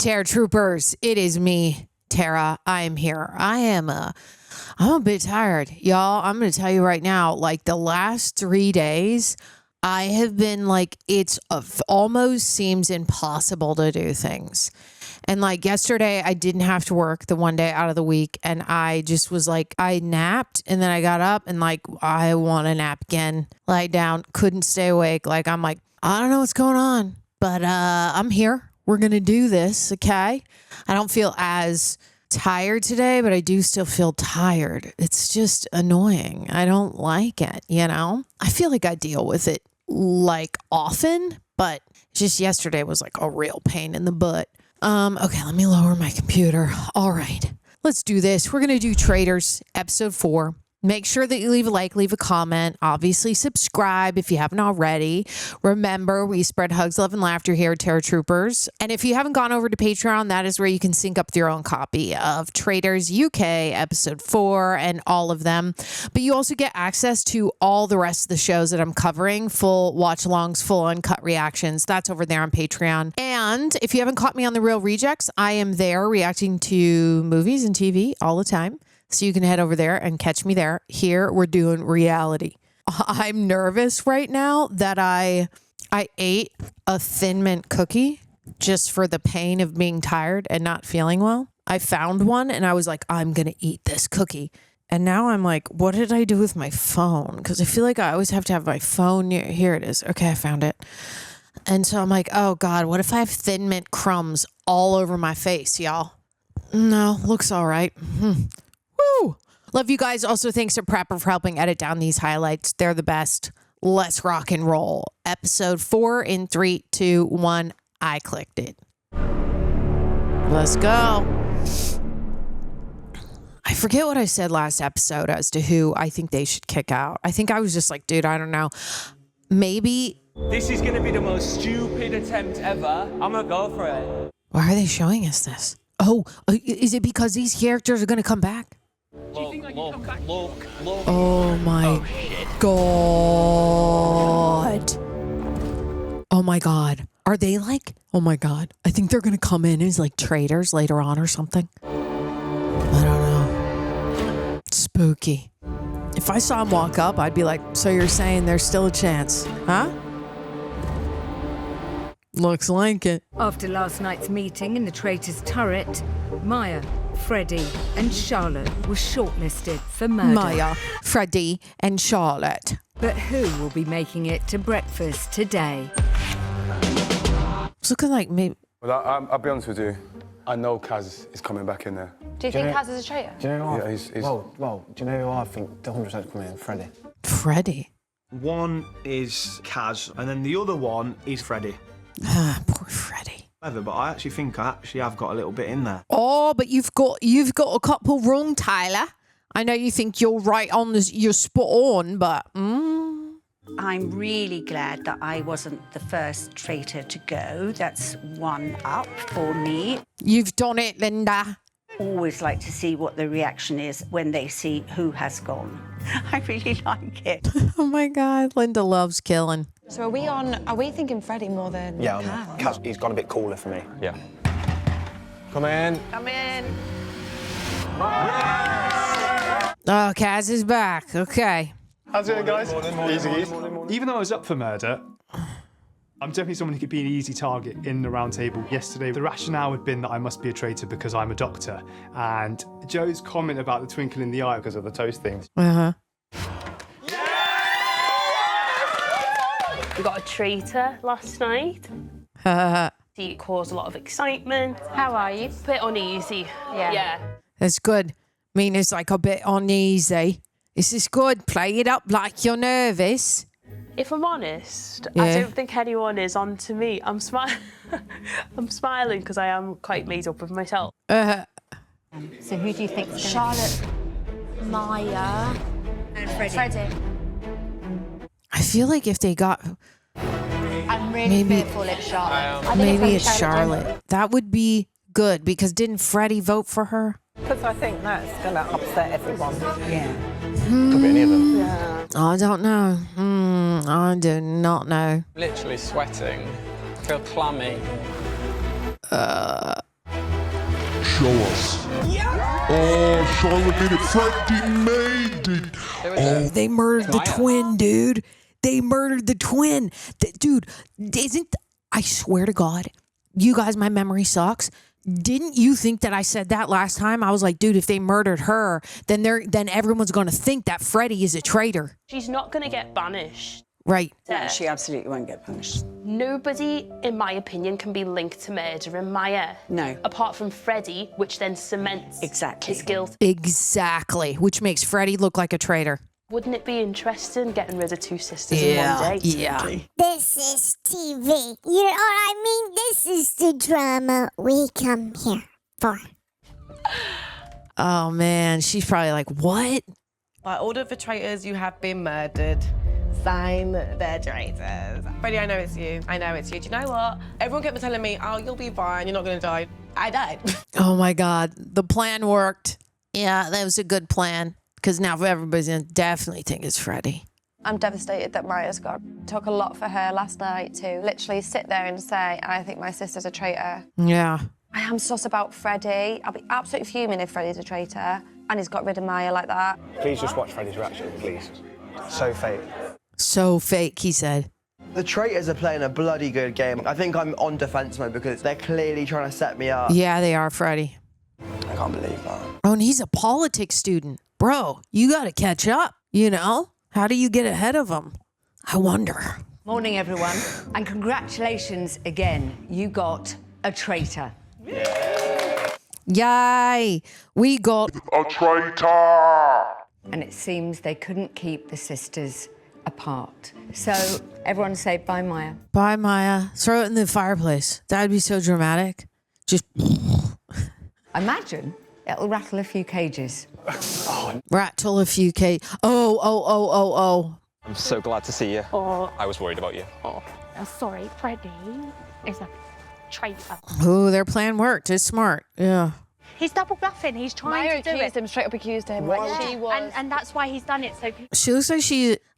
Terror Troopers, it is me, Tara. I am here. I'm a bit tired, y'all. I'm going to tell you right now, like the last 3 days, I have been like, almost seems impossible to do things. And like yesterday, I didn't have to work the one day out of the week. And I just was like, I napped and then I got up and like, I want to nap again. Lie down, couldn't stay awake. Like, I'm like, I don't know what's going on, but I'm here. We're going to do this, okay? I don't feel as tired today, but I do still feel tired. It's just annoying. I don't like it, you know? I feel like I deal with it like often, but just yesterday was like a real pain in the butt. Okay, let me lower my computer. All right, let's do this. We're going to do Traitors episode 4. Make sure that you leave a like, leave a comment. Obviously, subscribe if you haven't already. Remember, we spread hugs, love, and laughter here at Terror Troopers. And if you haven't gone over to Patreon, that is where you can sync up with your own copy of Traitors UK episode 4 and all of them. But you also get access to all the rest of the shows that I'm covering, full watch-alongs, full uncut reactions. That's over there on Patreon. And if you haven't caught me on The Real Rejects, I am there reacting to movies and TV all the time. So you can head over there and catch me there. Here, we're doing reality. I'm nervous right now that I ate a Thin Mint cookie just for the pain of being tired and not feeling well. I found one and I was like, I'm going to eat this cookie. And now I'm like, what did I do with my phone? Because I feel like I always have to have my phone near. Here it is. Okay, I found it. And so I'm like, oh God, what if I have Thin Mint crumbs all over my face, y'all? No, looks all right. Woo! Love you guys. Also, thanks to Prepper for helping edit down these highlights. They're the best. Let's rock and roll. Episode 4 in 3, 2, 1. I clicked it. Let's go. I forget what I said last episode as to who I think they should kick out. I think I was just like, dude, I don't know. Maybe. This is going to be the most stupid attempt ever. I'm going to go for it. Why are they showing us this? Oh, is it because these characters are going to come back? Do you think I can come back? Look. Oh my God. Oh my God. Are they like, oh my God. I think they're going to come in as like traitors later on or something. I don't know. Spooky. If I saw him walk up, I'd be like, so you're saying there's still a chance, huh? Looks like it. After last night's meeting in the Traitors' turret, Maia, Freddie and Charlotte were shortlisted for murder. Maia, Freddie and Charlotte. But who will be making it to breakfast today? It's looking like me. Well, I'll be honest with you. I know Kaz is coming back in there. Do you think Kaz is a traitor? Do you know what? Yeah, he's... Well, do you know who I think 100% coming in? Freddie. Freddie? One is Kaz, and then the other one is Freddie. Ah, poor Freddie. But I actually think I have got a little bit in there. Oh, but you've got a couple wrong, Tyler. I know you think you're right on this, you're spot on, but I'm really glad that I wasn't the first traitor to go. That's one up for me. You've done it, Linda. Always like to see what the reaction is when they see who has gone. I really like it. Oh my God, Linda loves killing. So are we thinking Freddie more than Kaz? He's gone a bit cooler for me. Yeah. Come in. Come in. Oh, Kaz is back. Okay. How's it going, guys? Easy. Even though I was up for murder, I'm definitely someone who could be an easy target in the round table. Yesterday, the rationale had been that I must be a traitor because I'm a doctor. And Joe's comment about the twinkle in the eye Because of the toast things. Uh-huh. We got a traitor last night. He caused a lot of excitement. How are you? A bit uneasy. Yeah. That's good. I mean, it's like a bit uneasy. This is good. Play it up like you're nervous. If I'm honest, Yeah. I don't think anyone is on to me. I'm smiling because I am quite made up of myself. So who do you think? Charlotte, Maia, And Freddie. Freddie. I feel like if they got... I'm really fearful it's Charlotte. I think Maybe it's it's Charlotte. That would be good because didn't Freddie vote for her? Because I think that's going to upset everyone. Yeah. Could be any of them. Yeah. I don't know. I do not know. Literally sweating. Feel clammy. show us. Oh, Charlotte made it. Freddie made it. Oh, they murdered the twin, dude. They murdered the twin. Dude, I swear to God, you guys, my memory sucks. Didn't you think that I said that last time? I was like, dude, if they murdered her, then everyone's going to think that Freddie is a traitor. She's not going to get banished. Right. No, she absolutely won't get punished. Nobody, in my opinion, can be linked to murdering Maia. No. Apart from Freddie, which then cements his guilt. Exactly, which makes Freddie look like a traitor. Wouldn't it be interesting getting rid of two sisters in one day? Yeah. This is TV. You know what I mean? This is the drama we come here for. Oh, man. She's probably like, what? By order of the traitors, you have been murdered. Sign the traitors. Freddie, I know it's you. I know it's you. Do you know what? Everyone kept telling me, oh, you'll be fine. You're not going to die. I died. Oh, my God. The plan worked. Yeah, that was a good plan. Because now everybody's going to definitely think it's Freddie. I'm devastated that Maia's gone. Took a lot for her last night to literally sit there and say, I think my sister's a traitor. Yeah. I am sus about Freddie. I'll be absolutely fuming if Freddie's a traitor and he's got rid of Maia like that. Please just watch Freddie's reaction, please. So fake. So fake, he said. The traitors are playing a bloody good game. I think I'm on defense mode because they're clearly trying to set me up. Yeah, they are, Freddie. I can't believe that. Oh, and he's a politics student. Bro, you got to catch up, you know? How do you get ahead of them? I wonder. Morning, everyone. And congratulations again. You got a traitor. Yay! We got a traitor! And it seems they couldn't keep the sisters apart. So everyone say bye, Maia. Bye, Maia. Throw it in the fireplace. That'd be so dramatic. Just imagine it'll rattle a few cages. Rattle a few cages. Oh. I'm so glad to see you. Oh. I was worried about you. Oh, sorry, Freddie is a traitor. Oh, their plan worked. It's smart. Yeah. He's double bluffing. He's trying to do it. Him, straight up accused him. Like she was. And that's why he's done it. So She looks like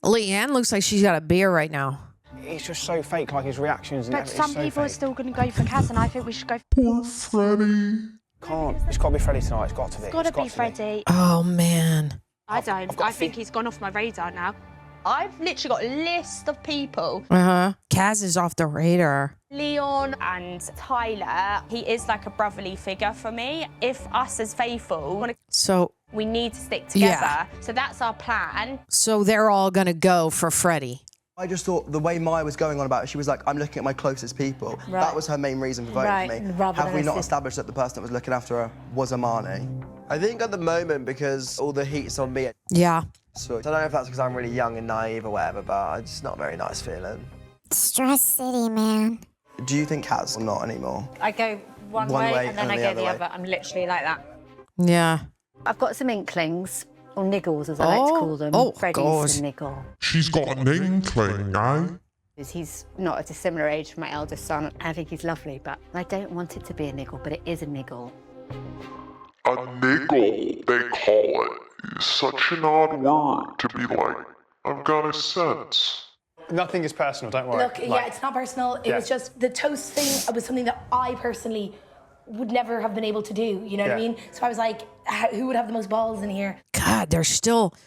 Leanne looks like she's got a beer right now. It's just so fake, like his reactions and but everything. some people are still going to go for Kaz, and I think we should go for Poor Freddie. Can't. It's got to be Freddie tonight. It's got to be. It's got to be Freddie. Oh, man. I don't. I think he's gone off my radar now. I've literally got a list of people. Uh-huh. Kaz is off the radar. Leon and Tyler, he is like a brotherly figure for me. If us as faithful, So we need to stick together. Yeah. So that's our plan. So they're all going to go for Freddie. I just thought the way Maia was going on about it, she was like, I'm looking at my closest people. Right. That was her main reason for voting for me. Rather Have we not established that the person that was looking after her was Amani? I think at the moment, because all the heat's on me. Yeah. So I don't know if that's because I'm really young and naive or whatever, but it's not a very nice feeling. Stress City, man. Do you think Kaz or not anymore? I go one way and then I go the other. I'm literally like that. Yeah. I've got some inklings, or niggles as I like to call them. Oh, Freddie's God. a niggle. She's got an inkling, eh? He's not at a similar age to my eldest son. I think he's lovely, but I don't want it to be a niggle, but it is a niggle. A niggle, they call it. Is such an odd word to be like, I've got a sense. Nothing is personal, don't worry. Look, yeah, it's not personal. It was just the toast thing. It was something that I personally would never have been able to do. You know what I mean? So I was like, who would have the most balls in here? God,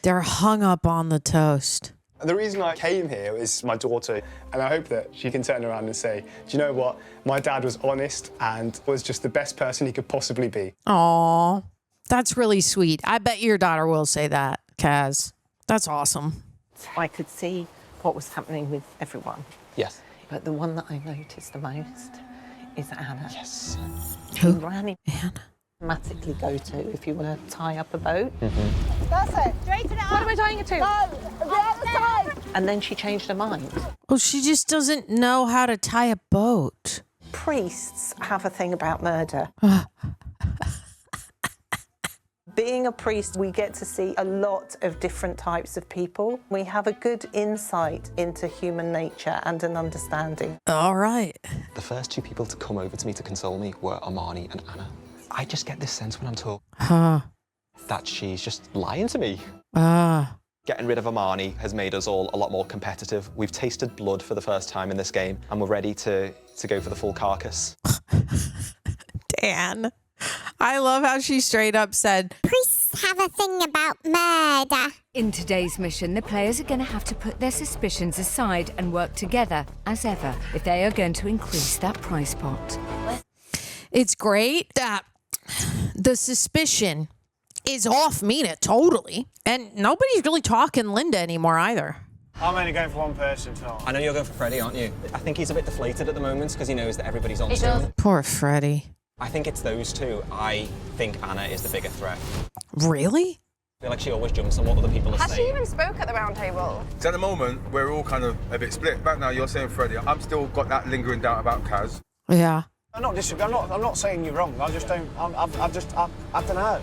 they're hung up on the toast. The reason I came here is my daughter, and I hope that she can turn around and say, do you know what? My dad was honest and was just the best person he could possibly be. Aw, that's really sweet. I bet your daughter will say that, Kaz. That's awesome. I could see what was happening with everyone. Yes. But the one that I noticed the most is Anna. Yes. Who ran Anna? Automatically go to if you want to tie up a boat. That's it. Straighten it up. What am I tying it to? No, the other side. And then she changed her mind. Oh, she just doesn't know how to tie a boat. Priests have a thing about murder. Being a priest, we get to see a lot of different types of people. We have a good insight into human nature and an understanding. All right. The first two people to come over to me to console me were Amani and Anna. I just get this sense when I'm talking that she's just lying to me. Getting rid of Amani has made us all a lot more competitive. We've tasted blood for the first time in this game, and we're ready to go for the full carcass. Dan, I love how she straight up said, Priests have a thing about murder. In today's mission, the players are going to have to put their suspicions aside and work together, as ever, if they are going to increase that prize pot. it's great that the suspicion is off Mina totally. And nobody's really talking Linda anymore either. I'm only going for one person tonight. I know you're going for Freddie, aren't you? I think he's a bit deflated at the moment because he knows that everybody's on to him. Poor Freddie. I think it's those two. I think Anna is the bigger threat. Really? I feel like she always jumps on what other people are Has saying. she even spoke at the round table? So at the moment, we're all kind of a bit split. Back now, you're saying Freddie. I'm still got that lingering doubt about Kaz. Yeah. I'm not disagreeing. I'm not saying you're wrong. I just don't. I don't know.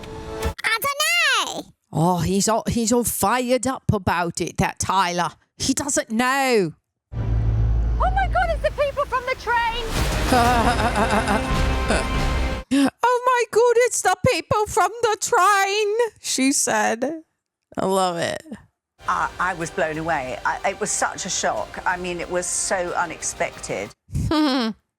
I don't know. Oh, he's all fired up about it, that Tyler. He doesn't know. Oh my God, it's the people from the train! Oh my God, it's the people from the train, she said. I love it. I was blown away. It was such a shock. I mean, it was so unexpected.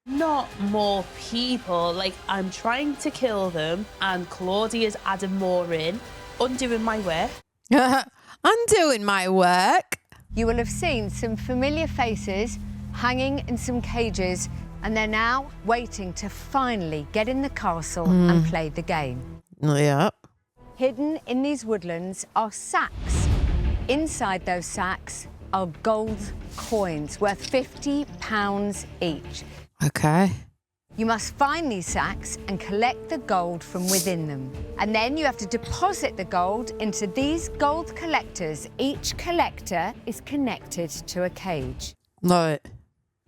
Not more people. Like, I'm trying to kill them, and Claudia's adding more in, undoing my work. Undoing my work. You will have seen some familiar faces hanging in some cages, and they're now waiting to finally get in the castle and play the game. Yep. Hidden in these woodlands are sacks. Inside those sacks are gold coins worth £50 each. Okay. You must find these sacks and collect the gold from within them. And then you have to deposit the gold into these gold collectors. Each collector is connected to a cage. Love it.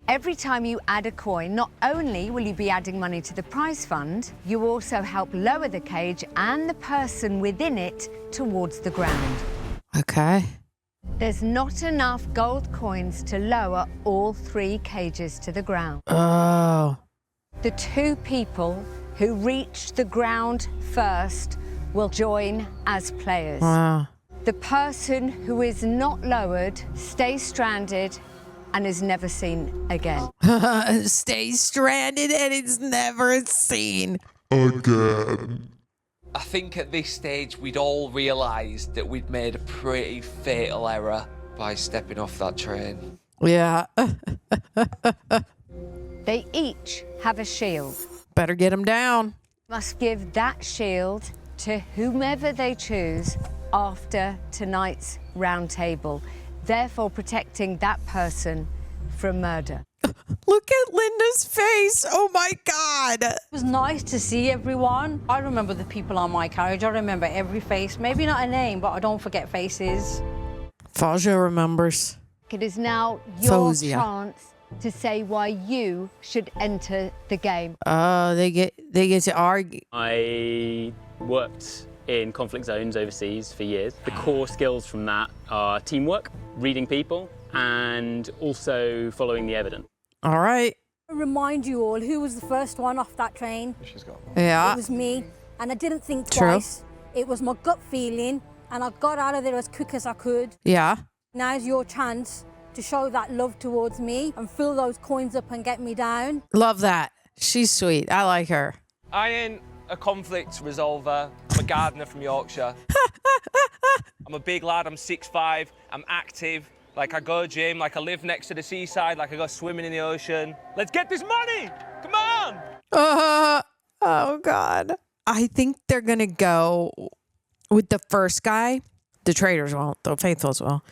Every time you add a coin, not only will you be adding money to the prize fund, you also help lower the cage and the person within it towards the ground. Okay. There's not enough gold coins to lower all 3 cages to the ground. Oh. The 2 people who reach the ground first will join as players. Wow. The person who is not lowered stays stranded and is never seen again. Stay stranded and it's never seen again. I think at this stage we'd all realised that we'd made a pretty fatal error by stepping off that train. Yeah. They each have a shield. Better get them down. Must give that shield to whomever they choose after tonight's round table, therefore protecting that person from murder. Look at Linda's face. Oh my God. It was nice to see everyone. I remember the people on my carriage. I remember every face. Maybe not a name, but I don't forget faces. Fozia remembers. It is now your Fozia. chance to say why you should enter the game. They get to argue. I worked in conflict zones overseas for years. The core skills from that are teamwork, reading people, and also following the evidence. All right. Remind you all who was the first one off that train. She's got one. Yeah. It was me, and I didn't think True. twice. It was my gut feeling, and I got out of there as quick as I could. Yeah. Now's your chance to show that love towards me and fill those coins up and get me down. Love that. She's sweet. I like her. I ain't a conflict resolver. I'm a gardener from Yorkshire. I'm a big lad. I'm 6'5". I'm active. Like, I go gym. Like, I live next to the seaside. Like, I go swimming in the ocean. Let's get this money! Come on! Oh, God. I think they're going to go with the first guy. The traitors won't. The faithfuls will.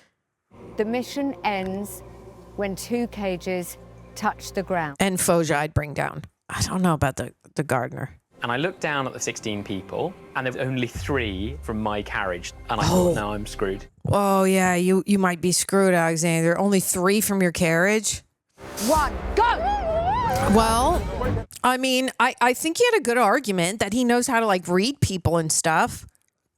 The mission ends when 2 cages touch the ground. And Fozia I'd bring down. I don't know about the gardener. And I looked down at the 16 people, and there were only 3 from my carriage. And I thought, now I'm screwed. Oh, yeah. You might be screwed, Alexander. Only 3 from your carriage? 1, go! Well, I mean, I think he had a good argument that he knows how to, like, read people and stuff.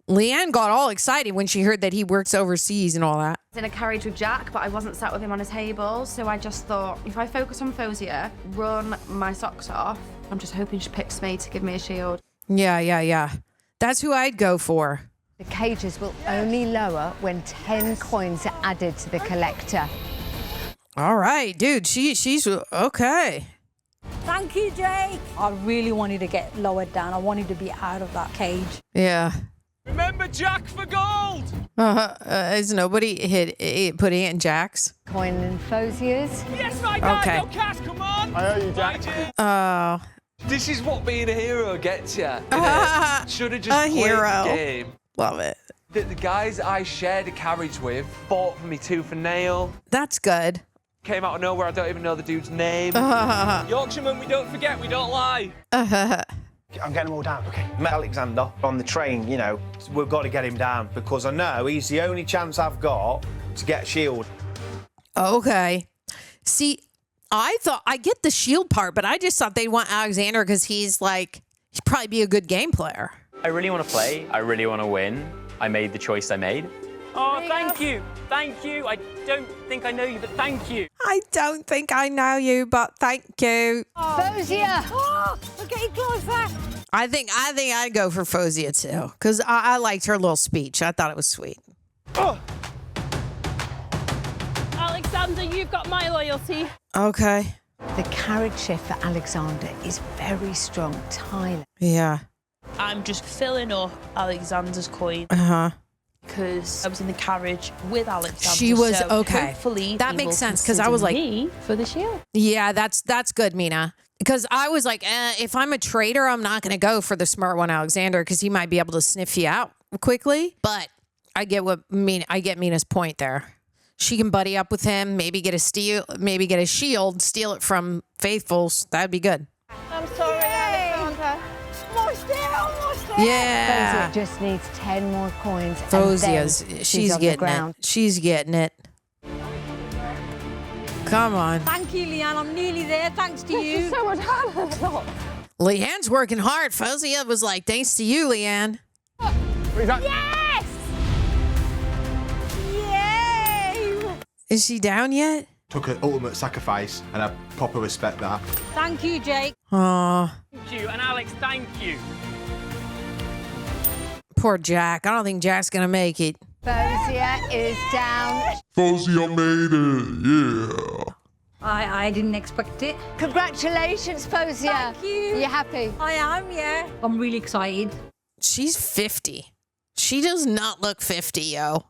Leanne got all excited when she heard that he works overseas and all that. I was in a carriage with Jack, but I wasn't sat with him on a table, so I just thought, if I focus on Fozia, run my socks off, I'm just hoping she picks me to give me a shield. Yeah. That's who I'd go for. The cages will only lower when 10 coins are added to the collector. All right, dude. She's okay. Thank you, Jake. I really wanted to get lowered down. I wanted to be out of that cage. Yeah. Remember Jack for gold! Is nobody putting it in Jack's? Coin and Fozia's. Yes, my guy! Okay. Go Cass, come on! I owe you, Jack. Oh. This is what being a hero gets you. Should have just A played hero. the game. Love it. The guys I shared a carriage with fought for me tooth and nail. That's good. Came out of nowhere, I don't even know the dude's name. Yorkshireman, we don't forget, we don't lie. I'm getting them all down, okay? Met Alexander on the train, you know, we've got to get him down because I know he's the only chance I've got to get a shield. Okay. See, I get the shield part, but I just thought they'd want Alexander because he'd probably be a good game player. I really want to play. I really want to win. I made the choice I made. Oh, thank you. Thank you. I don't think I know you, but thank you. I don't think I know you, but thank you. Fozia! Oh, we're getting closer. I think I'd go for Fozia too, because I liked her little speech. I thought it was sweet. Oh. Alexander, you've got my loyalty. Okay. The carriage shift for Alexander is very strong. Tyler. Yeah. I'm just filling up Alexander's coin. Uh-huh. Because I was in the carriage with Alexander. She was so okay. Hopefully that he makes will sense because I consider was like, me for the shield. Yeah, that's good, Mina. Because I was like, if I'm a traitor, I'm not going to go for the smart one, Alexander, because he might be able to sniff you out quickly. But I get Mina's point there. She can buddy up with him, maybe get a shield, steal it from Faithfuls. That'd be good. I'm sorry, Alexander. Almost there. Yeah. Fozia just needs 10 more coins. Fozia's, and then she's on the getting ground. it. She's getting it. Come on. Thank you, Leanne. I'm nearly there, thanks to you. So much harder. Leanne's working hard. Fozia was like, thanks to you, Leanne. Yes! Yay! Is she down yet? Took an ultimate sacrifice, and I proper respect that. Thank you, Jake. Aw. Thank you, and Alex, thank you. Poor Jack. I don't think Jack's going to make it. Fozia is down. Fozia made it, yeah. I didn't expect it. Congratulations, Fozia. Thank you. You happy? I am, yeah. I'm really excited. She's 50. She does not look 50, yo.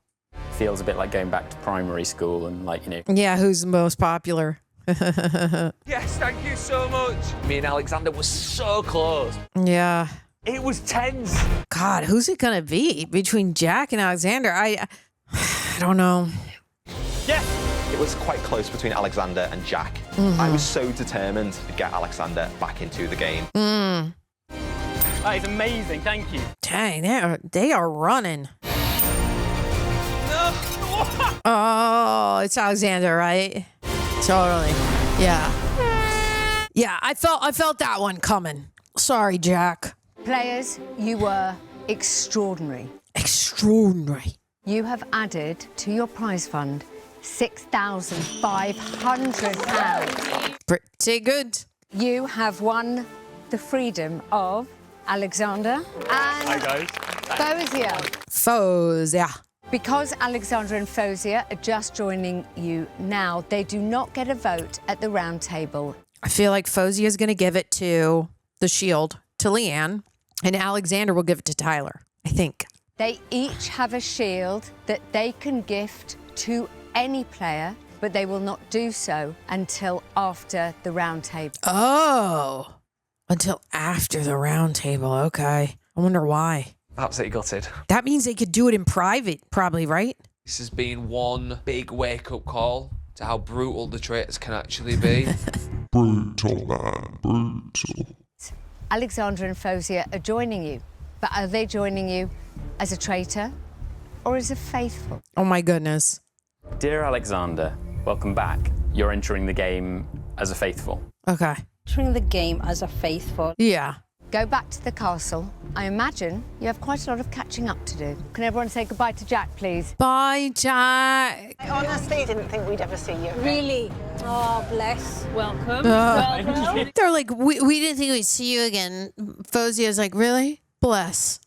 Feels a bit like going back to primary school and Yeah, who's the most popular? Yes, thank you so much. Me and Alexander were so close. Yeah. It was tense. God, who's it going to be between Jack and Alexander? I don't know. Yes! It was quite close between Alexander and Jack. Mm-hmm. I was so determined to get Alexander back into the game. That is amazing, thank you. Dang, they are running. Oh, it's Alexander, right? Totally. Yeah. Yeah, I felt that one coming. Sorry, Jack. Players, you were extraordinary. Extraordinary. You have added to your prize fund £6,500. Pretty good. You have won the freedom of Alexander and Fozia. Fozia. Because Alexander and Fozia are just joining you now, they do not get a vote at the round table. I feel like Fozia is going to give it to the shield, to Leanne, and Alexander will give it to Tyler, I think. They each have a shield that they can gift to any player, but they will not do so until after the round table. Oh, until after the round table. Okay. I wonder why. Absolutely gutted. That means they could do it in private, probably, right? This has been one big wake-up call to how brutal the traitors can actually be. Brutal, man, brutal. Alexander and Fozia are joining you, but are they joining you as a traitor or as a faithful? Oh my goodness. Dear Alexander, welcome back. You're entering the game as a faithful. Okay. Entering the game as a faithful. Yeah. Go back to the castle. I imagine you have quite a lot of catching up to do. Can everyone say goodbye to Jack, please? Bye, Jack. I honestly didn't think we'd ever see you. Really? Oh, bless. Welcome. They're like, we didn't think we'd see you again. Fozia's like, really? Bless.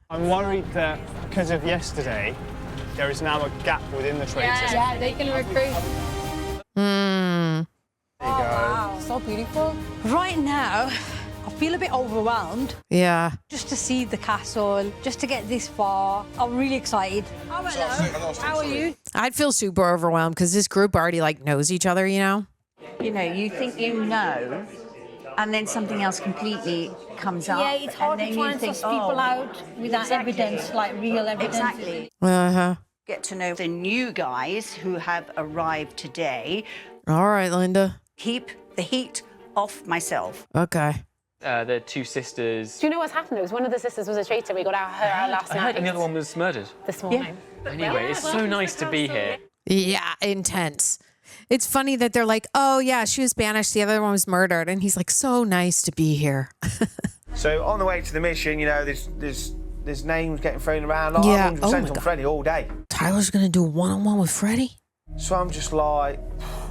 I'm worried that because of yesterday, there is now a gap within the traitors. Yeah, they can recruit. There you go. so beautiful. Right now, I feel a bit overwhelmed. Yeah. Just to see the castle, just to get this far. I'm really excited. Oh, hello. How are you? I'd feel super overwhelmed because this group already like knows each other, you know? You know, you think you know, and then something else completely comes up. Yeah, it's hard to try and suss people out without evidence, like real evidence. Exactly. Uh-huh. Get to know the new guys who have arrived today. All right, Linda. Keep the heat off myself. Okay. The two sisters. Do you know what's happened? It was one of the sisters was a traitor. We got her out last night. And the other one was murdered. This morning. Anyway, it's so nice to be here. Yeah, intense. It's funny that they're like, oh, yeah, she was banished. The other one was murdered. And he's like, so nice to be here. So on the way to the mission, you know, there's names getting thrown around. Yeah. I'm 100% on Freddie all day. Tyler's going to do a one-on-one with Freddie? So I'm just like,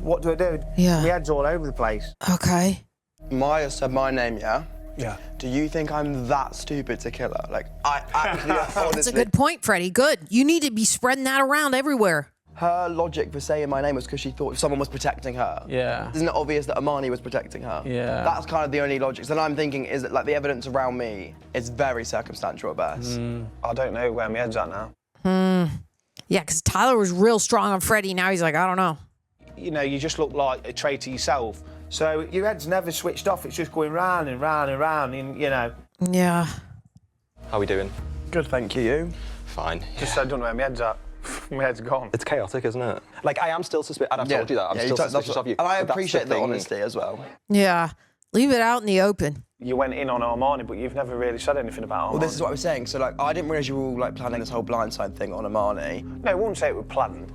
what do I do? Yeah. My head's all over the place. Okay. Maya said my name, yeah? Yeah. Do you think I'm that stupid to kill her? Like, I actually, honestly... That's a good point, Freddie. Good. You need to be spreading that around everywhere. Her logic for saying my name was because she thought someone was protecting her. Yeah. Isn't it obvious that Amani was protecting her? Yeah. That's kind of the only logic. So then I'm thinking, is that like the evidence around me is very circumstantial at best. I don't know where my head's at now. Yeah, because Tyler was real strong on Freddie. Now he's like, I don't know. You know, you just look like a traitor yourself. So your head's never switched off. It's just going round and round and round, and you know. Yeah. How are we doing? Good, thank you. Fine. Just I don't know where my head's at. My head's gone. It's chaotic, isn't it? Like, I am still suspicious, and I've told you that. I'm still suspicious of you. And I But that's appreciate the thing. honesty as well. Yeah. Leave it out in the open. You went in on Armani, but you've never really said anything about Armani. Well, this is what I was saying. So, like, I didn't realise you were all, like, planning this whole blindside thing on Armani. No, I wouldn't say it was planned.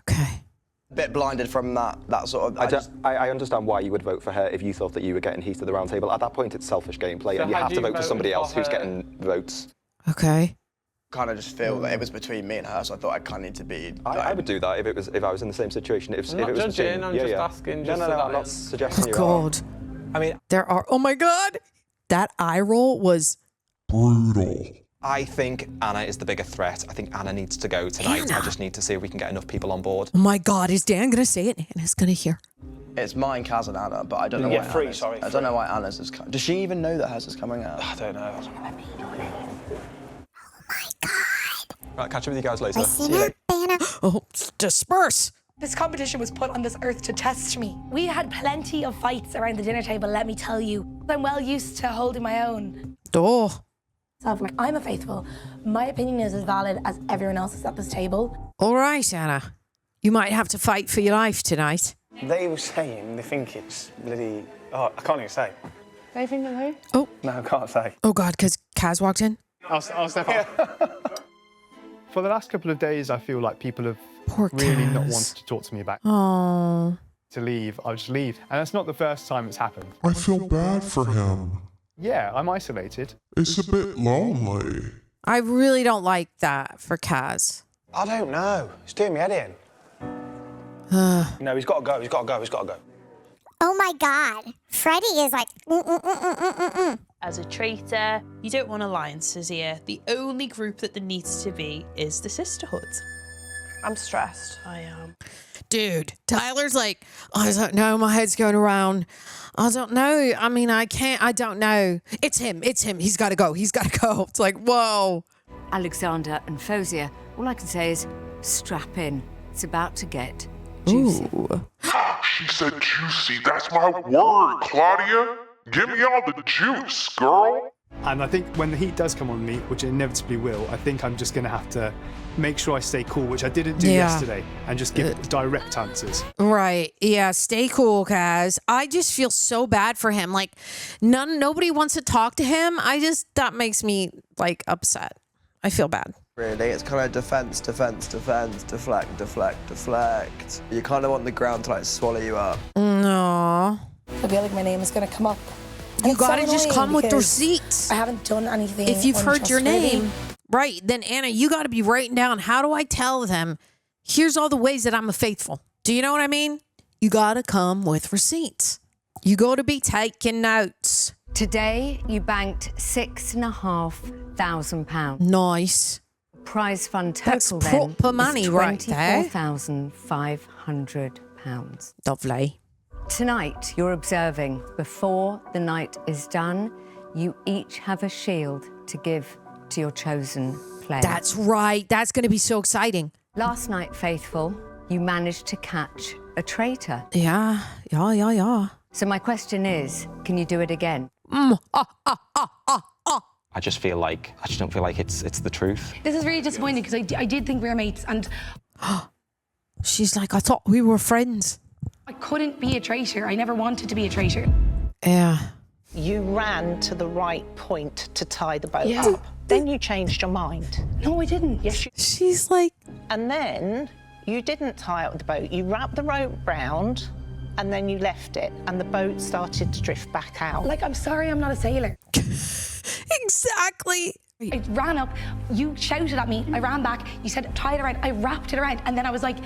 Okay. A bit blinded from that sort of... I understand why you would vote for her if you thought that you were getting heat at the round table. At that point, it's selfish gameplay, So and you had have to you vote for voted somebody for else who's her? getting votes. Okay. Kind of just feel that it was between me and her, so I thought I kind of need to be... I would do that if I was in the same situation. If I'm not it was judging, between, I'm just asking. No, I'm not suggesting you're God. I mean, There are, oh my God. That eye roll was Brutal. I think Anna is the bigger threat. I think Anna needs to go tonight. Anna? I just need to see if we can get enough people on board. Oh my God, is Dan gonna say it? Anna's gonna hear. It's mine, Kaz and Anna, but I don't know Yeah, why free, Anna's... sorry, I don't know why Anna's is coming. Does she even know that hers is coming out? I don't know. Right, catch up with you guys later. Listen up, Anna. Oh, disperse. This competition was put on this earth to test me. We had plenty of fights around the dinner table, let me tell you. I'm well used to holding my own. Oh. I'm a faithful. My opinion is as valid as everyone else's at this table. All right, Anna. You might have to fight for your life tonight. They were saying they think it's bloody... Oh, I can't even say. They think that who? Oh. No, I can't say. Oh God, because Kaz walked in? I'll step up. For the last couple of days, I feel like people have Poor really not Kaz. wanted to talk to me back. Oh. To leave, I'll just leave. And that's not the first time it's happened. I feel bad for him. Yeah, I'm isolated. It's a bit lonely. I really don't like that for Kaz. I don't know. It's doing me head in. No, he's got to go. He's got to go. He's got to go. Oh my God. Freddie is like, As a traitor, you don't want alliances here. The only group that there needs to be is the sisterhood. I'm stressed. I am. Dude, Tyler's like, I don't know, my head's going around. I don't know. I mean, I don't know. It's him. He's got to go. He's got to go. It's like, whoa. Alexander and Fozia, all I can say is strap in. It's about to get juicy. Ooh. She said juicy. That's my word, Claudia. Give me all the juice, girl. And I think when the heat does come on me, which it inevitably will, I think I'm just going to have to make sure I stay cool, which I didn't do yesterday, and just give direct answers. Right. Yeah. Stay cool, Kaz. I just feel so bad for him. Like, nobody wants to talk to him. That makes me, like, upset. I feel bad. Really, it's kind of defense, deflect. You kind of want the ground to, like, swallow you up. No. I feel like my name is going to come up. You gotta just come with receipts. I haven't done anything. If you've heard your untrustworthy. name, right, then Anna, you gotta be writing down, how do I tell them, here's all the ways that I'm a faithful. Do you know what I mean? You gotta come with receipts. You gotta be taking notes. Today, you banked £6,500. Nice. Prize fund That's total then proper money is right there. £24,500. £10. Lovely. Tonight, you're observing. Before the night is done, you each have a shield to give to your chosen player. That's right. That's going to be so exciting. Last night, Faithful, you managed to catch a traitor. Yeah. So my question is, can you do it again? I just don't feel like it's the truth. This is really disappointing because I did think we were mates and She's like, I thought we were friends. I couldn't be a traitor. I never wanted to be a traitor. Yeah. You ran to the right point to tie the boat Yeah. up. Then you changed your mind. No, I didn't. Yes, She's like... And then you didn't tie up the boat. You wrapped the rope round and then you left it and the boat started to drift back out. Like, I'm sorry I'm not a sailor. Exactly. I ran up, you shouted at me, I ran back, you said tie it around, I wrapped it around, and then I was like,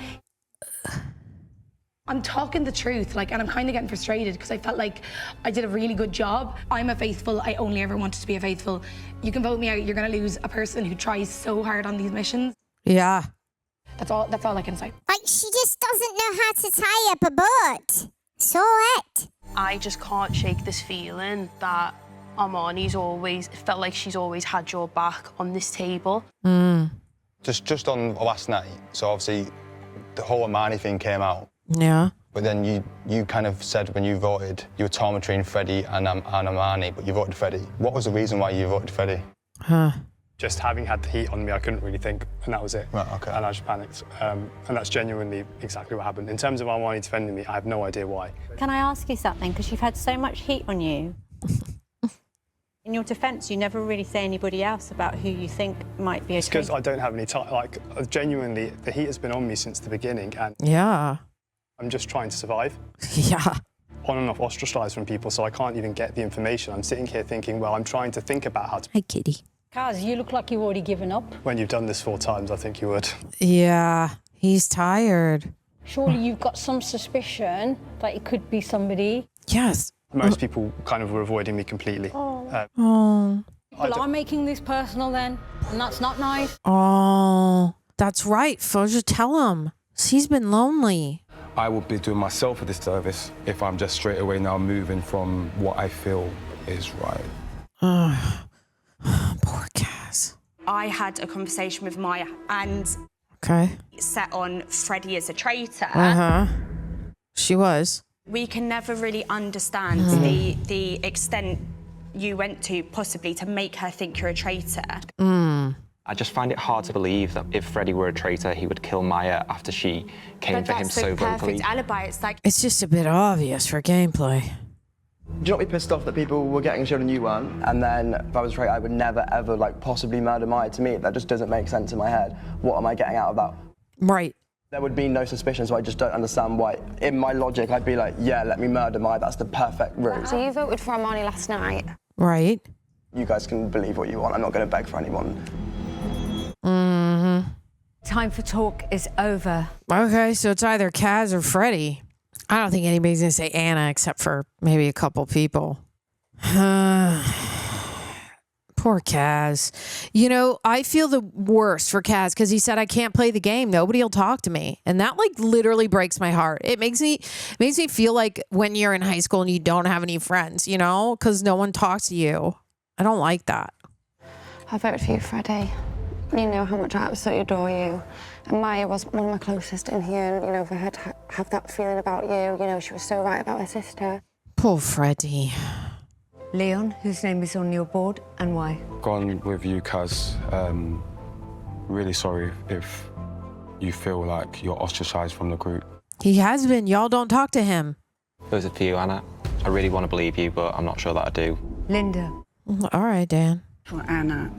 I'm talking the truth, like, and I'm kind of getting frustrated because I felt like I did a really good job. I'm a faithful, I only ever wanted to be a faithful. You can vote me out, you're gonna lose a person who tries so hard on these missions. Yeah. That's all I can say. Like, she just doesn't know how to tie up a boat. So what? I just can't shake this feeling that Armani's always felt like she's always had your back on this table. Just on last night, so obviously the whole Armani thing came out. Yeah. But then you kind of said when you voted, you were torn between Freddie and Armani, but you voted Freddie. What was the reason why you voted Freddie? Just having had the heat on me, I couldn't really think, and that was it. Right, okay. And I just panicked. And that's genuinely exactly what happened. In terms of Armani defending me, I have no idea why. Can I ask you something? Because you've had so much heat on you. In your defence, you never really say anybody else about who you think might be a It's because traitor. I don't have any time. Like, genuinely, the heat has been on me since the beginning, and Yeah. I'm just trying to survive. Yeah. On and off ostracised from people, so I can't even get the information. I'm sitting here thinking, well, I'm trying to think about how to... Hi, kitty. Kaz, you look like you've already given up. When you've done this 4 times, I think you would. Yeah. He's tired. Surely you've got some suspicion that it could be somebody. Yes. Most people kind of were avoiding me completely. Oh. People are making this personal then, and that's not nice. Oh. That's right. Fozia, tell him. He's been lonely. I would be doing myself a disservice if I'm just straight away now moving from what I feel is right. Poor Kaz. I had a conversation with Maia and Okay. set on Freddie as a traitor. She was. We can never really understand the extent you went to possibly to make her think you're a traitor. I just find it hard to believe that if Freddie were a traitor, he would kill Maia after she came for him so vocally. Perfect alibi. It's like It's just a bit obvious for gameplay. Do you not be pissed off that people were getting shot and you weren't? And then if I was straight, I would never, ever, like, possibly murder Maia. To me, that just doesn't make sense in my head. What am I getting out of that? Right. There would be no suspicion, so I just don't understand why. In my logic, I'd be like, yeah, let me murder Maia. That's the perfect route. So you voted for Armani last night? Right. You guys can believe what you want. I'm not going to beg for anyone. Time for talk is over. Okay, so it's either Kaz or Freddie. I don't think anybody's going to say Anna except for maybe a couple people. Poor Kaz. You know, I feel the worst for Kaz because he said, I can't play the game. Nobody will talk to me. And that like literally breaks my heart. It makes me feel like when you're in high school and you don't have any friends, you know, because no one talks to you. I don't like that. I voted for you, Freddie. You know how much I absolutely adore you. And Maia was one of my closest in here. And, you know, for her to have that feeling about you, you know, she was so right about her sister. Poor Freddie. Leon, whose name is on your board, and why? Gone with you, Kaz. Really sorry if you feel like you're ostracised from the group. He has been. Y'all don't talk to him. Those are for you, Anna. I really want to believe you, but I'm not sure that I do. Linda. All right, Dan. For Anna,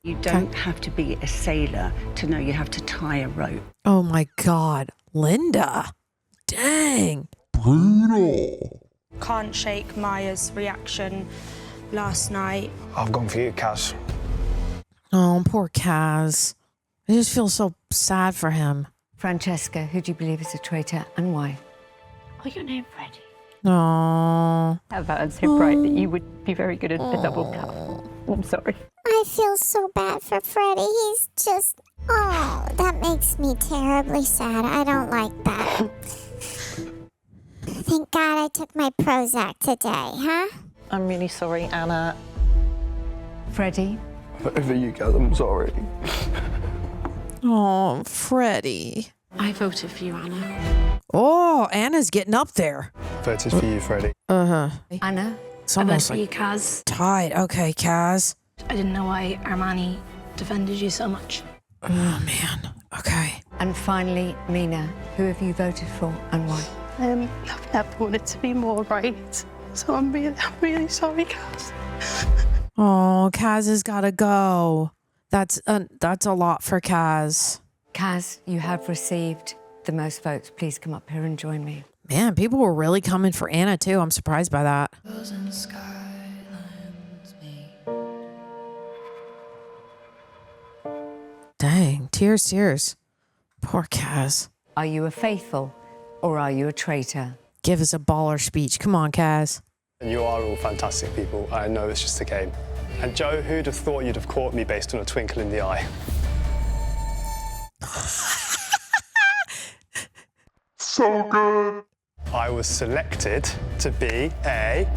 you don't have to be a sailor to know you have to tie a rope. Oh my God, Linda. Dang. Brutal. can't shake Maia's reaction last night. I've gone for you, Kaz. Oh, poor Kaz. I just feel so sad for him. Francesca, who do you believe is a traitor and why? Oh, your name, Freddie. Aww. How about I'm so bright that you would be very good at a double cup. I'm sorry. I feel so bad for Freddie. He's just... Oh, that makes me terribly sad. I don't like that. Thank God I took my Prozac today, huh? I'm really sorry, Anna. Freddie? Over you guys, I'm sorry. Oh, Freddie. I voted for you, Anna. Oh, Anna's getting up there. Voted for you, Freddie. Uh-huh. Anna? It's I voted almost for you, like Kaz. tied. Okay, Kaz. I didn't know why Armani defended you so much. Oh, man. Okay. And finally, Mina, who have you voted for and why? I've never wanted to be more right. So I'm really sorry, Kaz. Oh, Kaz has got to go. That's a lot for Kaz. Kaz, you have received the most votes. Please come up here and join me. Man, people were really coming for Anna, too. I'm surprised by that. Dang, tears. Poor Kaz. Are you a faithful or are you a traitor? Give us a baller speech. Come on, Kaz. And you are all fantastic people. I know it's just a game. And Joe, who'd have thought you'd have caught me based on a twinkle in the eye? So good. I was selected to be a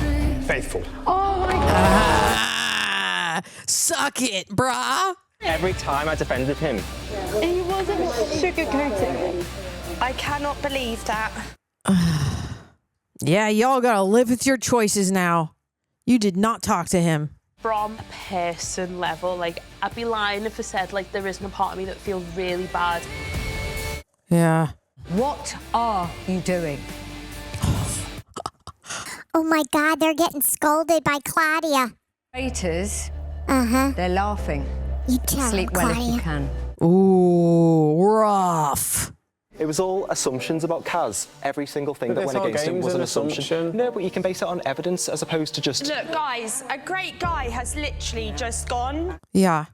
faithful. Oh my God. Ah, suck it, brah. Every time I defended him. He wasn't sugarcoating it. I cannot believe that. Yeah, y'all gotta live with your choices now. You did not talk to him. From a person level, like, I'd be lying if I said, like, there isn't a part of me that feels really bad. Yeah. What are you doing? Oh my God, they're getting scolded by Claudia. Traitors? Uh-huh. They're laughing. You tell Sleep them, well if Claudia. you can. Ooh, rough. It was all assumptions about Kaz. Every single thing that went against him was an assumption. No, but you can base it on evidence as opposed to just... Look, guys, a great guy has literally just gone. Yeah.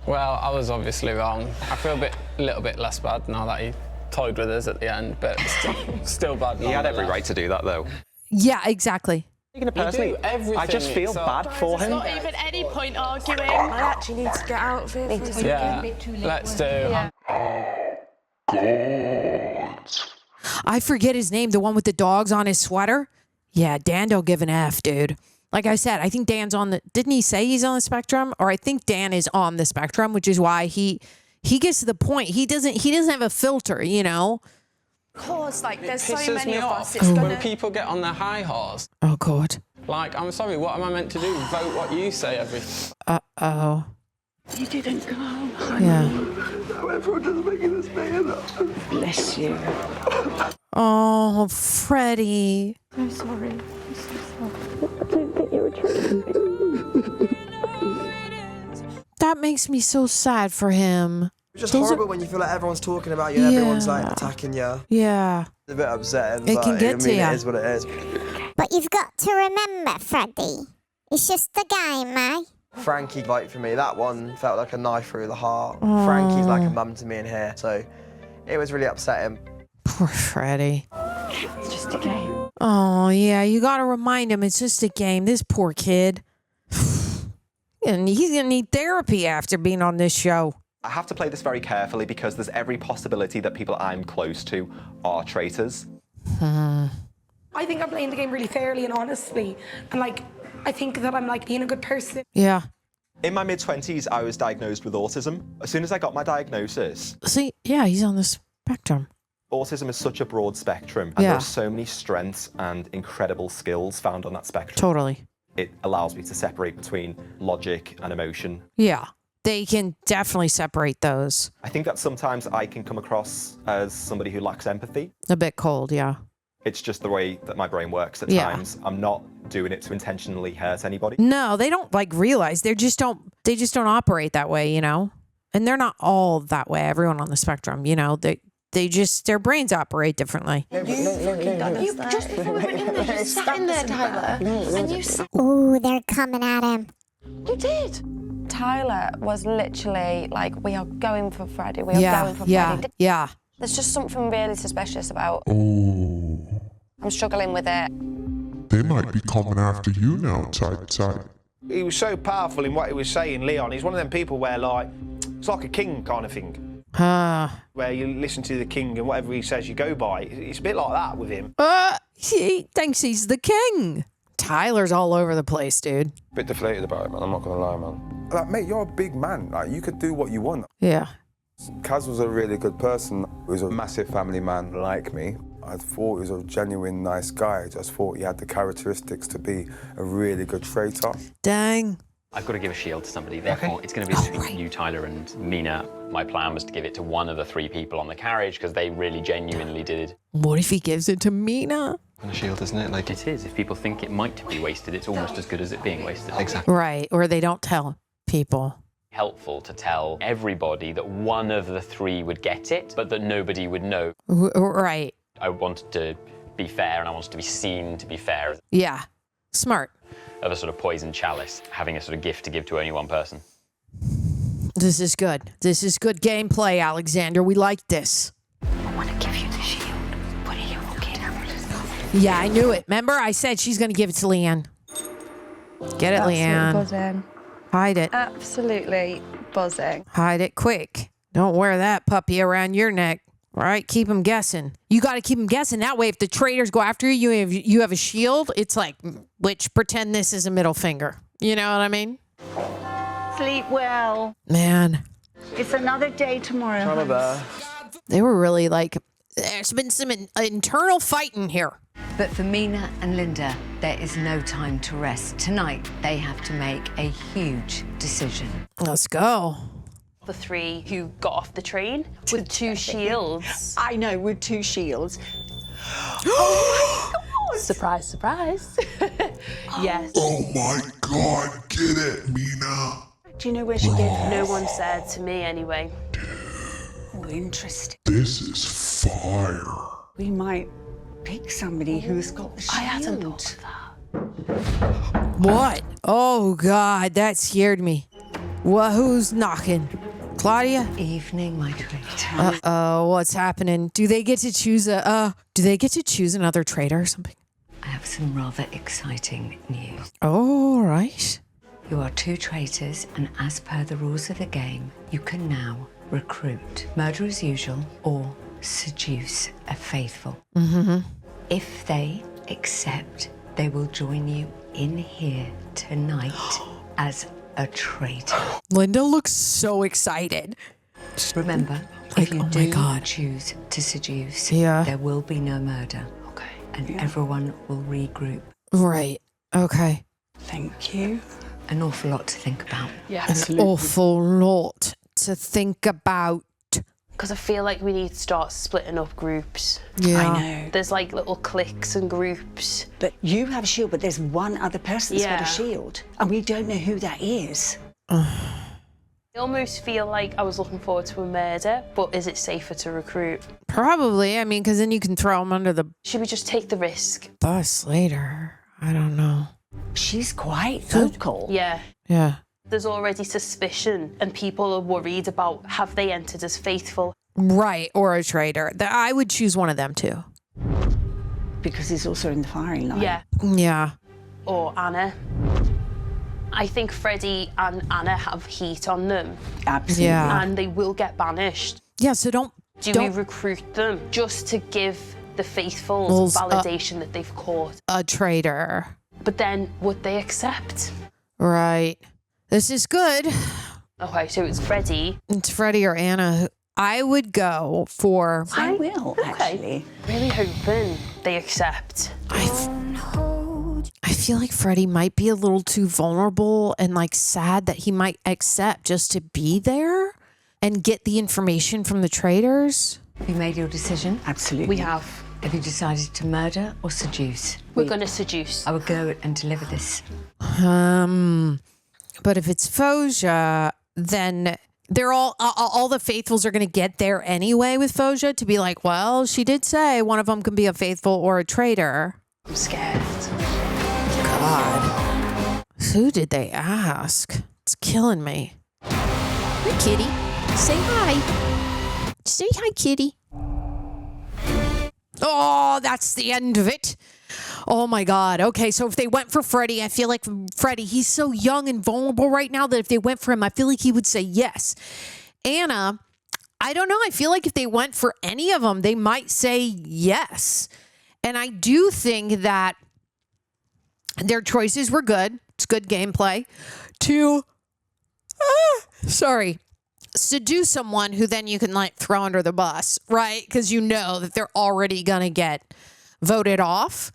Well, I was obviously wrong. I feel a little bit less bad now that he toyed with us at the end, but still bad. He had every right to do that, though. Yeah, exactly. Personally, I just feel bad for him. Not even any point arguing. I actually need to get out of here. Yeah, let's do. God. I forget his name, the one with the dogs on his sweater. Yeah, Dan don't give an F, dude. Like I said, I think Dan's on the... Didn't he say he's on the spectrum? Or I think Dan is on the spectrum, which is why he gets to the point. He doesn't have a filter, you know? Of course, like, there's so Pisses many me of off us. It's gonna... when people get on their high horse. Oh, God. Like, I'm sorry, what am I meant to do? Vote what you say every... Uh-oh. You didn't go. Yeah. Everyone just making this man up. Bless you. Oh, Freddie. I'm sorry. I'm so sorry. I don't think you were That makes me so sad for him. It's just Those horrible when you feel like everyone's talking about you and everyone's like attacking you. Yeah. It's a bit upsetting, It but can get I to mean, ya. it is what it is. But you've got to remember, Freddie, it's just a game, eh? Frankie vote for me. That one felt like a knife through the heart. Aw. Frankie's like a mum to me in here, so it was really upsetting. Poor Freddie. It's just a game. Oh, yeah, you got to remind him it's just a game. This poor kid. And he's going to need therapy after being on this show. I have to play this very carefully because there's every possibility that people I'm close to are traitors. I think I'm playing the game really fairly and honestly. And, like, I think that I'm, like, being a good person. Yeah. In my mid-20s, I was diagnosed with autism. As soon as I got my diagnosis... See, yeah, he's on the spectrum. Autism is such a broad spectrum, and there are so many strengths and incredible skills found on that spectrum. Totally. It allows me to separate between logic and emotion. Yeah, they can definitely separate those. I think that sometimes I can come across as somebody who lacks empathy. A bit cold, yeah. It's just the way that my brain works at times. I'm not doing it to intentionally hurt anybody. No, they don't like realize they just don't operate that way, you know? And they're not all that way. Everyone on the spectrum, you know, they just, their brains operate differently. You just before we went in there, just sat in there, Tyler, and you... Ooh, they're coming at him. You did. Tyler was literally like, we are going for Freddie. We are going for Freddie. Yeah. There's just something really suspicious about... Oh. I'm struggling with it. They might be coming after you now, type. He was so powerful in what he was saying, Leon. He's one of them people where, like, it's like a king kind of thing. Where you listen to the king and whatever he says you go by. It's a bit like that with him. He thinks he's the king. Tyler's all over the place, dude. Bit deflated about it, man. I'm not gonna lie, man. Like, mate, you're a big man. Like, you could do what you want. Yeah. Kaz was a really good person. He was a massive family man like me. I thought he was a genuine nice guy. I just thought he had the characteristics to be a really good traitor. Dang. I've got to give a shield to somebody, therefore it's going to be between you, Tyler, and Mina. My plan was to give it to one of the 3 people on the carriage because they really genuinely did. What if he gives it to Mina? And a shield, isn't it? Like it is. If people think it might be wasted, it's almost as good as it being wasted. Exactly. Right, or they don't tell people. Helpful to tell everybody that one of the 3 would get it, but that nobody would know. Right. I wanted to be fair, and I wanted to be seen to be fair. Yeah. Smart. Of a sort of poison chalice, having a sort of gift to give to only one person. This is good. This is good gameplay, Alexander. We like this. I want to give you the shield. What are you looking at? Yeah, I knew it. Remember, I said she's going to give it to Leanne. Get it, Leanne. Buzzing. Hide it. Absolutely buzzing. Hide it quick. Don't wear that puppy around your neck. All right, keep them guessing. You got to keep them guessing. That way, if the traitors go after you, you have a shield. It's like, which pretend this is a middle finger. You know what I mean? Sleep well. Man. It's another day tomorrow. They were really like, there's been some internal fighting here. But for Mina and Linda, there is no time to rest. Tonight, they have to make a huge decision. Let's go. The 3 who got off the train with 2 shields. I know, with 2 shields. Oh my God! Surprise, surprise. Yes. Oh my God, get it, Mina. Do you know where she did? No one said to me anyway. Oh, interesting. This is fire. We might pick somebody who's got the shield. I hadn't thought of that. What? Oh, God, that scared me. Who's knocking? Claudia? Evening, my traitor. Uh-oh, what's happening? Do they get to choose another traitor or something? I have some rather exciting news. All right. You are 2 traitors, and as per the rules of the game, you can now recruit, murder as usual, or seduce a faithful. Mm-hmm. If they accept, they will join you in here tonight as a traitor. Linda looks so excited. Remember, if you do choose to seduce, there will be no murder. Okay. And everyone will regroup. Right. Okay. Thank you. An awful lot to think about. Yeah. An awful lot to think about. Because I feel like we need to start splitting up groups. Yeah. I know. There's like little cliques and groups. But you have a shield, but there's one other person that's got a shield. And we don't know who that is. I almost feel like I was looking forward to a murder, but is it safer to recruit? Probably. I mean, because then you can throw them under the Should we just take the risk? bus later. I don't know. She's quite vocal. Yeah. Yeah. There's already suspicion and people are worried about have they entered as faithful. Right. Or a traitor. I would choose one of them too. Because he's also in the firing line. Yeah. Yeah. Or Anna. I think Freddie and Anna have heat on them. Absolutely. Yeah. And they will get banished. Yeah, so don't we recruit them just to give the faithfuls validation that they've caught a traitor? But then would they accept? Right. This is good. Okay, so it's Freddie. It's Freddie or Anna. I would go for... I will, actually. Really hoping they accept. I feel like Freddie might be a little too vulnerable and like sad that he might accept just to be there and get the information from the traitors. Have you made your decision? Absolutely. We have. Have you decided to murder or seduce? We're going to seduce. I will go and deliver this. But if it's Fozia, then they're all the faithfuls are going to get there anyway with Fozia to be like, well, she did say one of them can be a faithful or a traitor. I'm scared. God. Who did they ask? It's killing me. Hey, kitty. Say hi. Say hi, kitty. Oh, that's the end of it. Oh, my God. Okay, so if they went for Freddie, I feel like Freddie, he's so young and vulnerable right now that if they went for him, I feel like he would say yes. Anna, I don't know. I feel like if they went for any of them, they might say yes. And I do think that their choices were good. It's good gameplay to, seduce someone who then you can like throw under the bus, right? Because you know that they're already going to get voted off.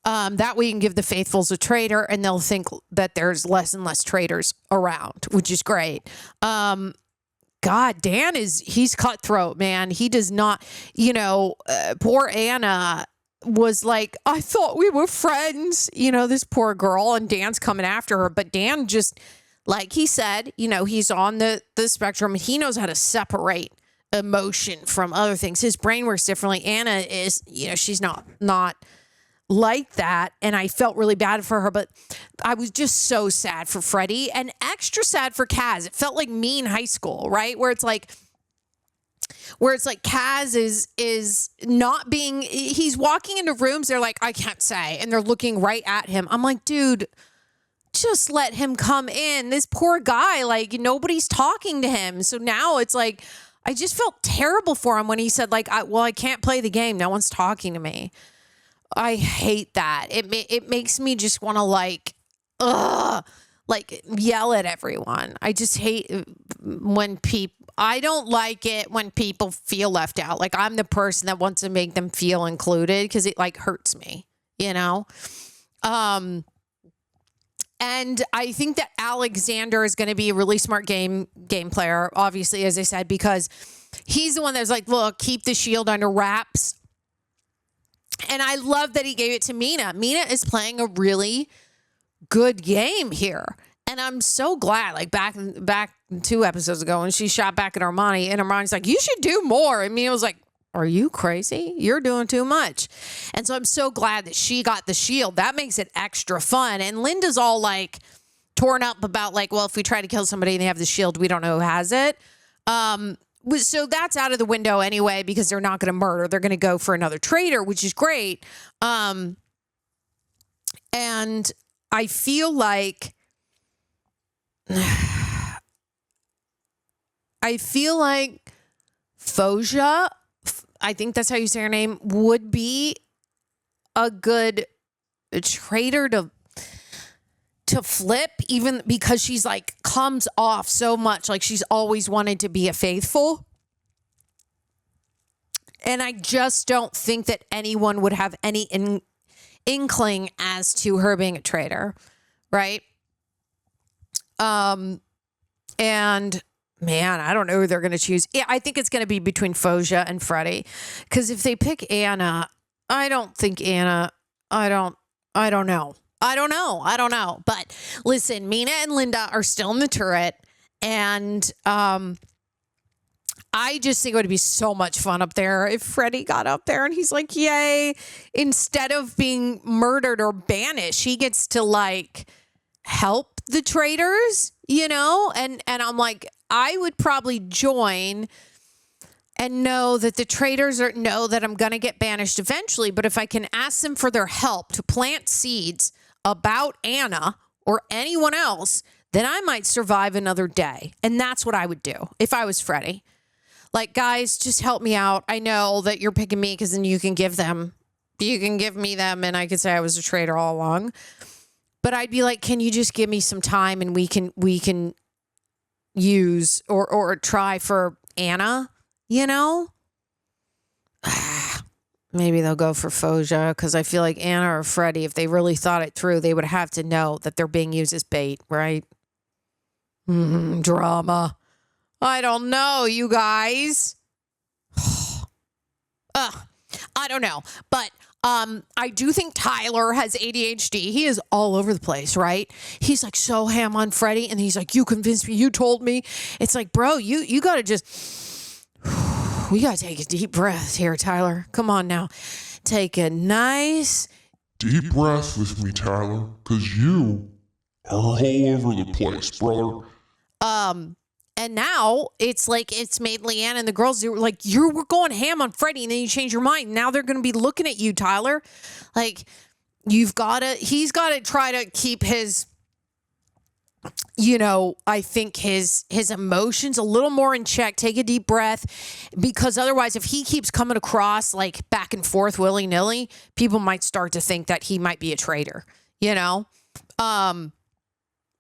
That way you can give the faithfuls a traitor and they'll think that there's less and less traitors around, which is great. God, Dan he's cutthroat, man. He does not, poor Anna was like, I thought we were friends, this poor girl, and Dan's coming after her. But Dan just, like he said, he's on the spectrum. He knows how to separate emotion from other things. His brain works differently. Anna is, she's not like that, and I felt really bad for her, but I was just so sad for Freddie and extra sad for Kaz. It felt like me in high school, right? Where it's like Kaz is not being, he's walking into rooms, they're like, I can't say, and they're looking right at him. I'm like, dude, just let him come in. This poor guy, like, nobody's talking to him. So now it's like, I just felt terrible for him when he said, like, I can't play the game. No one's talking to me. I hate that. It makes me just want to yell at everyone. I just hate when I don't like it when people feel left out. Like I'm the person that wants to make them feel included because it like hurts me, And I think that Alexander is going to be a really smart game player, obviously, as I said, because he's the one that's like, look, keep the shield under wraps. And I love that he gave it to Mina. Mina is playing a really good game here. And I'm so glad, like back 2 episodes ago when she shot back at Armani, and Armani's like, you should do more. And Mina was like, are you crazy? You're doing too much. And so I'm so glad that she got the shield. That makes it extra fun. And Linda's all like torn up about like, well, if we try to kill somebody and they have the shield, we don't know who has it. So that's out of the window anyway, because they're not going to murder. They're going to go for another traitor, which is great. And I feel like Fozia, I think that's how you say her name, would be a good traitor to flip, even because she's like comes off so much like she's always wanted to be a faithful. And I just don't think that anyone would have any inkling as to her being a traitor, right? And man, I don't know who they're going to choose. Yeah, I think it's going to be between Fozia and Freddie, because if they pick Anna, I don't know. But listen, Mina and Linda are still in the turret. And I just think it would be so much fun up there if Freddie got up there and he's like, yay. Instead of being murdered or banished, he gets to like help the traitors, And I'm like, I would probably join and know that the traitors know that I'm going to get banished eventually. But if I can ask them for their help to plant seeds about Anna or anyone else, then I might survive another day. And that's what I would do if I was Freddie. Like, guys, just help me out. I know that you're picking me because then you can give me them and I could say I was a traitor all along. But I'd be like, can you just give me some time and we can use or try for Anna, Maybe they'll go for Fozia, because I feel like Anna or Freddie, if they really thought it through, they would have to know that they're being used as bait, right? Drama. I don't know, you guys. I don't know. But I do think Tyler has ADHD. He is all over the place, right? He's like so ham on Freddie, and he's like, you convinced me, you told me. It's like, bro, you got to just... We got to take a deep breath here, Tyler. Come on now. Take a nice... Deep breath with me, Tyler, because you are all over the place, brother. And now it's like it's made Leanne and the girls like, you were going ham on Freddie and then you change your mind. Now they're going to be looking at you, Tyler. Like, he's got to try to keep his you know, I think his emotions a little more in check. Take a deep breath, because otherwise, if he keeps coming across like back and forth willy-nilly, people might start to think that he might be a traitor, you know?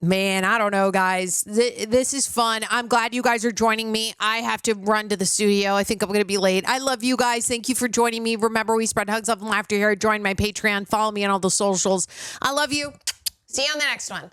Man, I don't know, guys. This is fun. I'm glad you guys are joining me. I have to run to the studio. I think I'm going to be late. I love you guys. Thank you for joining me. Remember, we spread hugs, love, and laughter here. Join my Patreon. Follow me on all the socials. I love you. See you on the next one.